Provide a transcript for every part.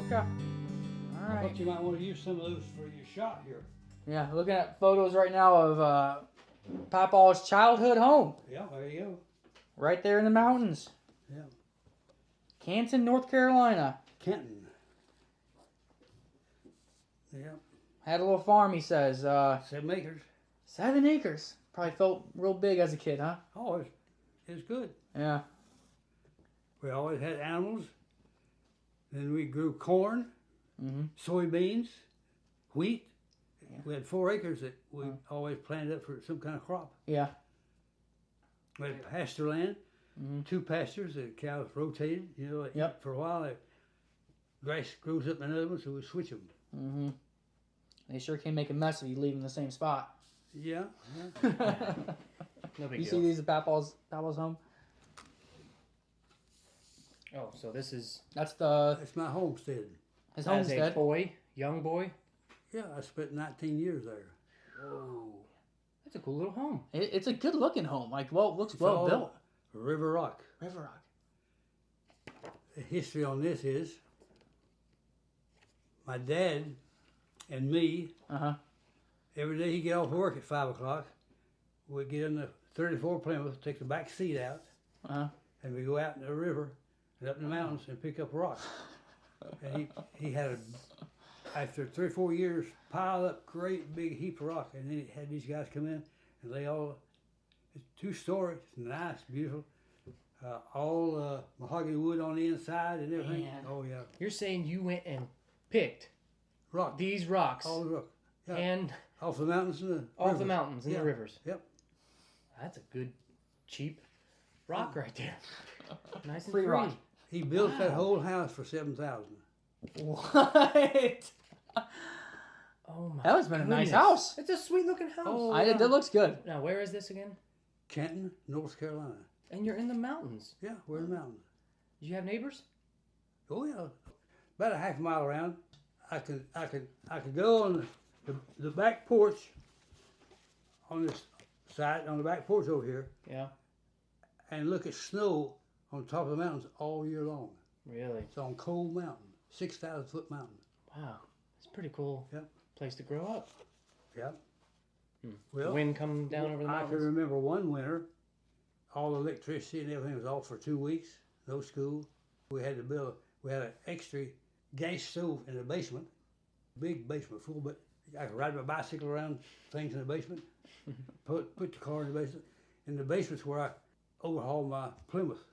Okay. All I right. thought you might want to use some of those for your shot here. Yeah, looking at photos right now of Papaw's childhood home. Yeah, there you go. Right there in the mountains. Yeah. Canton, North Carolina. Kenton. Yeah. Had a little farm, he says. 7 acres. 7 acres. Probably felt real big as a kid, huh? Oh, it's good. Yeah. We always had animals. Then we grew corn, soybeans, wheat. Yeah. We had 4 acres that we always planted up for some kind of crop. Yeah. We had pasture land, 2 pastures. The cows rotated, you know. Yep. For a while, grass grows up in another one, so we switch them. Mm-hmm. They sure can make a mess if you leave them in the same spot. Yeah. No big You deal. see these at Papaw's home? Oh, so this is That's That's my homestead. his as a homestead. boy, young boy. Yeah, I spent 19 years there. Whoa, that's a cool little home. It's a good looking home. Like, looks It's well all built. River Rock. River Rock. The history on this is my dad and me, every day he'd get off work at 5 o'clock, we'd get in the 34 Plymouth, take the back seat out, and we go out in the river and up in the mountains and pick up rocks. And he had, after 3 or 4 years, piled up great big heap of rock, and then he had these guys come in and lay all, it's 2-story, it's nice, beautiful, all mahogany wood on the inside and everything. Man. Oh yeah. You're saying you went and picked Rock. these rocks All the rock. Yeah. and Off the mountains and the off the rivers. mountains and Yeah. the rivers. Yep. That's a good, cheap rock right there. Nice and Free free. rock. He built that whole house for $7,000. What? Oh my! That must have been a nice goodness. house. It's a sweet looking house. Oh. That looks good. Now where is this again? Canton, North Carolina. And you're in the mountains. Yeah, we're in the mountains. Did you have neighbors? Oh yeah, about a half mile around. I could go on the back porch on this side, on the back porch over here, Yeah. and look at snow on top of the mountains all year long. Really? It's on Cold Mountain, 6,000-foot mountain. Wow. It's a pretty cool Yep. place to grow up. Yeah. The Well, wind coming down over the I can mountains. remember one winter, all the electricity and everything was off for 2 weeks, no school. We had an extra gas stove in the basement, big basement full, but I could ride my bicycle around things in the basement, put the car in the basement. In the basement's where I overhauled my Plymouth.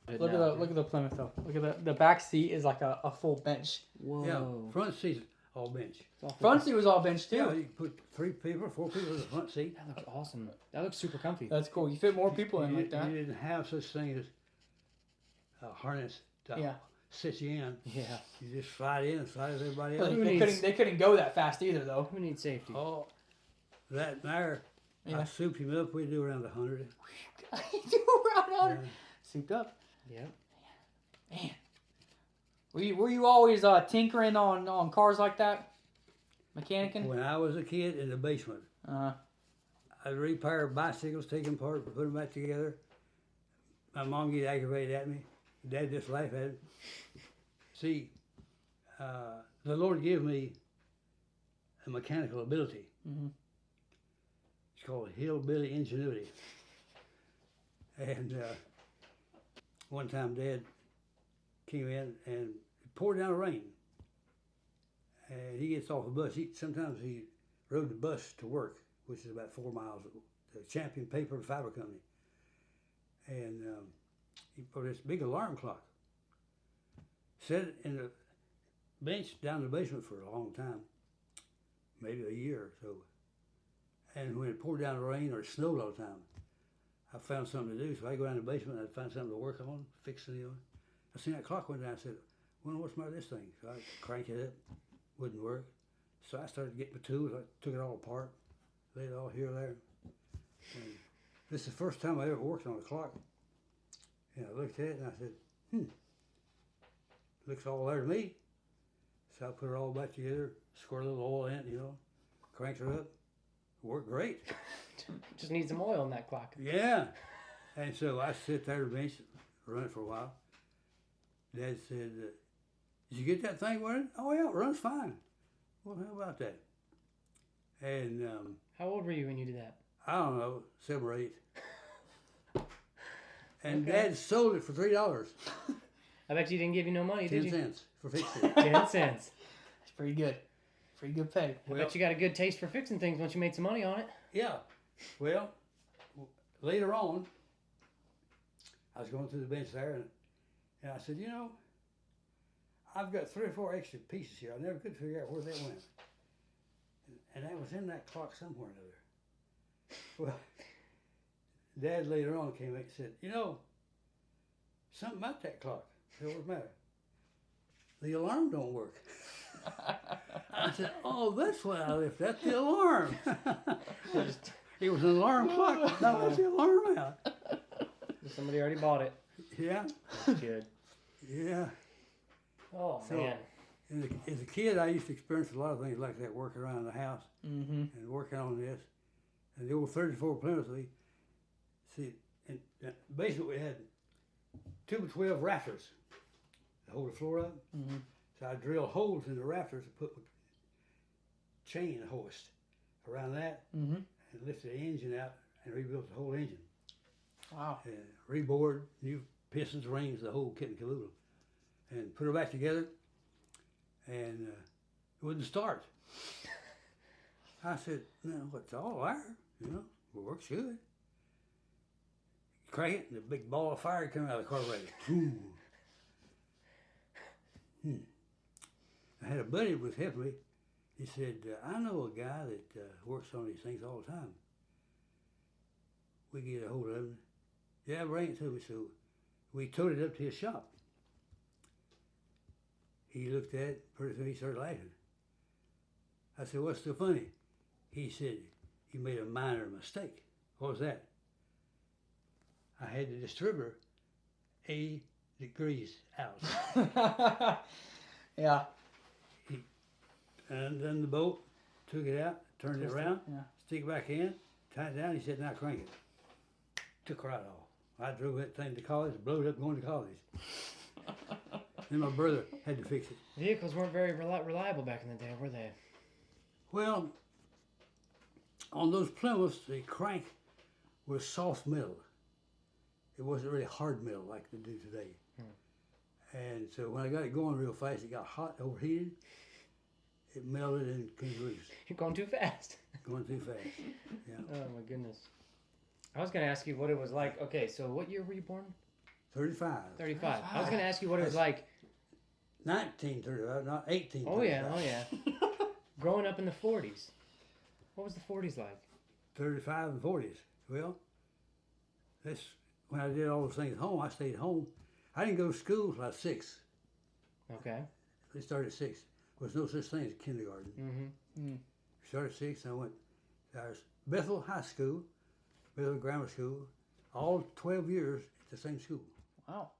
Look at the Plymouth though. Look at the back seat is like a full bench. Whoa. Yeah, front seat's all bench. Front seat was all bench too. Yeah, you put 4 people in the front seat. That looks awesome. That looks super comfy. That's cool. You fit more people in like that. You didn't have such thing as a harness to Yeah. sit you in. Yeah. You just slide in and slide with everybody But else. they couldn't go that fast either though. Who needs safety? Oh, that there, Yeah. I souped him up. We do around 100. You were out on it. Yeah. Souped up. Yep. Man. Were you always tinkering on cars like that? Mechanicking? When I was a kid in the basement, I'd repair bicycles, take them apart, put them back together. My mom get aggravated at me. Dad just laugh at it. See, the Lord gave me a mechanical ability. It's called hillbilly ingenuity. And one time Dad came in and it poured down rain. And he gets off the bus. Sometimes he rode the bus to work, which is about 4 miles, the Champion Paper and Fiber Company. And he put this big alarm clock. Set it in the bench down in the basement for a long time, maybe a year or so. And when it poured down the rain or it snowed all the time, I found something to do. So I go down the basement and I'd find something to work on, fix it. I seen that clock went down. I said, "Well, what's the matter with this thing?" So I cranked it up, wouldn't work. So I started getting my tools. I took it all apart, laid it all here and there. And this is the first time I ever worked on a clock. And I looked at it and I said, looks all there to me. So I put it all back together, squirt a little oil in it, cranked it up. Worked great. Just need some oil in that clock. Yeah. And so I sit there at the bench, run it for a while. Dad said, Did you get that thing running? Oh yeah, it runs fine. Well, how about that? And How old were you when you did that? I don't know, 7 or 8. And Okay. Dad sold it for $3. I bet you didn't give you no money, 10 did you? cents for fixing it. 10 cents. It's pretty good. Pretty good pay. I bet you got a good taste for fixing things once you made some money on it. Yeah. Well, later on, I was going through the bench there, and I said, you know, I've got 3 or 4 extra pieces here. I never could figure out where they went. And that was in that clock somewhere or another. Well, Dad later on came back and said, you know, something about that clock. I said, what's the matter? The alarm don't work. I said, oh, that's why I left. That's the alarm. It was an alarm clock. No, that's the alarm out. Somebody already bought it. Yeah, Good. yeah. Oh, So- man. As a kid, I used to experience a lot of things like that, working around the house Mm-hmm. and working on this. And the old 34 Plymouth, and basically we had 2 by 12 rafters to hold the floor up. Mm-hmm. So I drilled holes in the rafters and put chain hoist around that Mm-hmm. and lifted the engine out and rebuilt the whole engine. Wow. And reboard, new pistons, rings, the whole kit and caboodle. And put her back together, and it wouldn't start. I said, no, it's all wire, you know, it works good. Crank it, and a big ball of fire came out of the carburetor. Boom. I had a buddy that was helping me. He said, I know a guy that works on these things all the time. We get a hold of him. Yeah, bring it to me. So we towed it up to his shop. He looked at it, pretty soon he started laughing. I said, what's so funny? He said, you made a minor mistake. What was that? I had the distributor 80 degrees out. Yeah. Undone the bolt, took it out, turned it around, Yeah. stick it back in, tied it down. He said, now crank it. Took right off. I drove that thing to college, blowed up going to college. Then my brother had to fix it. Vehicles weren't very reliable back in the day, were they? Well, on those Plymouths, the crank was soft metal. It wasn't really hard metal like they do today. And so when I got it going real fast, it got hot, overheated. It melted and came loose. You're going too fast. Going too fast. Yeah. Oh, my goodness. I was going to ask you what it was like. Okay, so what year were you born? 35. 35. I was going to ask you what it was like. 1935, not 1835. Oh, yeah, oh, yeah. Growing up in the 40s. What was the 40s like? 35 and 40s. Well, that's when I did all those things at home. I stayed home. I didn't go to school until I was 6. Okay. They started at 6. There was no such thing as kindergarten. Mm-hmm. Started at 6. I went to Bethel High School, Bethel Grammar School, all 12 years at the same school. Wow.